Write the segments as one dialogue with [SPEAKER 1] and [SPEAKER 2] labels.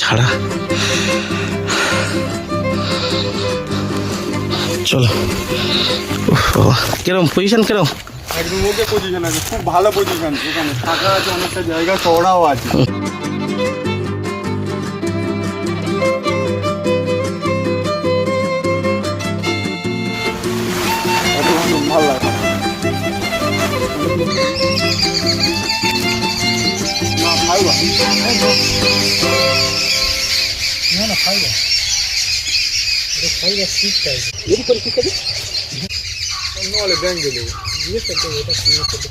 [SPEAKER 1] ছাড়া। চলো। কিরম পজিশন, কিরম?
[SPEAKER 2] একদম ওকে পজিশন আছে, খুব ভালো পজিশন। এখানে ফাঁকা আছে, অনেকটা জায়গা চওড়াও আছে। ভালো লাগে না ফাইবা না ফাইবা ফাইবা ঠিক চাই এর করে কি করে নলে ব্যাংক দিলে দিয়ে করতে এটা কি করতে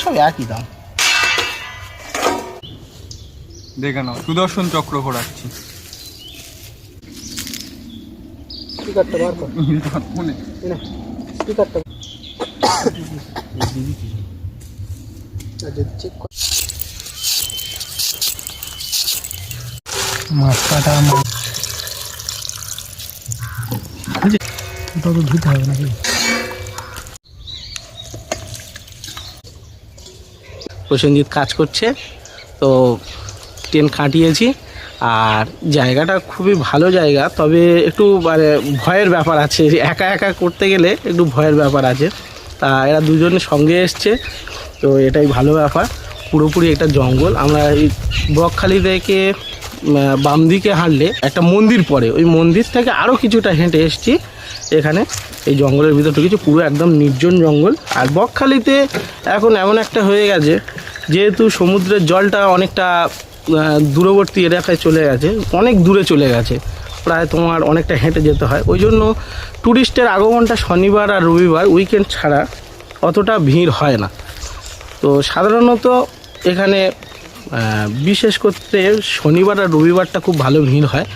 [SPEAKER 1] সব একই দাম।
[SPEAKER 2] দেখে নাও, সুদর্শন চক্র ঘোরাচ্ছি।
[SPEAKER 1] স্পিকারটা বার কর,
[SPEAKER 2] ফোনে
[SPEAKER 1] স্পিকারটা চেক কর। মাছ কাটা ওটা তো ধুতে হবে নাকি? প্রসেনজিৎ কাজ করছে, তো টেন খাটিয়েছি। আর জায়গাটা খুবই ভালো জায়গা, তবে একটু মানে ভয়ের ব্যাপার আছে, একা একা করতে গেলে একটু ভয়ের ব্যাপার আছে। তা এরা দুজনের সঙ্গে এসছে, তো এটাই ভালো ব্যাপার। পুরোপুরি একটা জঙ্গল। আমরা এই বকখালি থেকে বাম দিকে হাঁটলে একটা মন্দির পড়ে, ওই মন্দির থেকে আরও কিছুটা হেঁটে এসছি এখানে। এই জঙ্গলের ভিতর ঢুকেছি, পুরো একদম নির্জন জঙ্গল। আর বকখালিতে এখন এমন একটা হয়ে গেছে, যেহেতু সমুদ্রের জলটা অনেকটা দূরবর্তী এলাকায় চলে গেছে, অনেক দূরে চলে গেছে, প্রায় তোমার অনেকটা হেঁটে যেতে হয়। ওই জন্য ট্যুরিস্টের আগমনটা শনিবার আর রবিবার উইকেন্ড ছাড়া অতটা ভিড় হয় না। তো সাধারণত এখানে বিশেষ করতে শনিবার আর রবিবারটা খুব ভালো ভিড় হয়।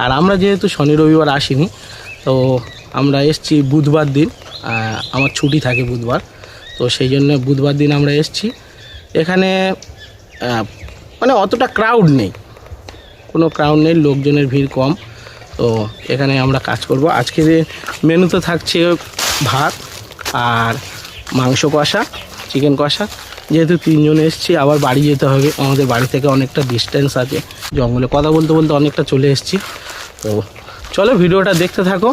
[SPEAKER 1] আর আমরা যেহেতু শনি রবিবার আসিনি, তো আমরা এসছি বুধবার দিন, আমার ছুটি থাকে বুধবার, তো সেই জন্য বুধবার দিন আমরা এসছি। এখানে মানে অতটা ক্রাউড নেই, কোনো ক্রাউড নেই, লোকজনের ভিড় কম। তো এখানে আমরা কাজ করব। আজকে মেনুতে থাকছে ভাত আর মাংস কষা, চিকেন কষা। যেহেতু তিনজন এসেছি, আবার বাড়ি যেতে হবে, আমাদের বাড়ি থেকে অনেকটা ডিস্টেন্স আছে, জঙ্গলে কথা বলতে বলতে অনেকটা চলে এসেছি। তো চলো ভিডিওটা দেখতে থাকো।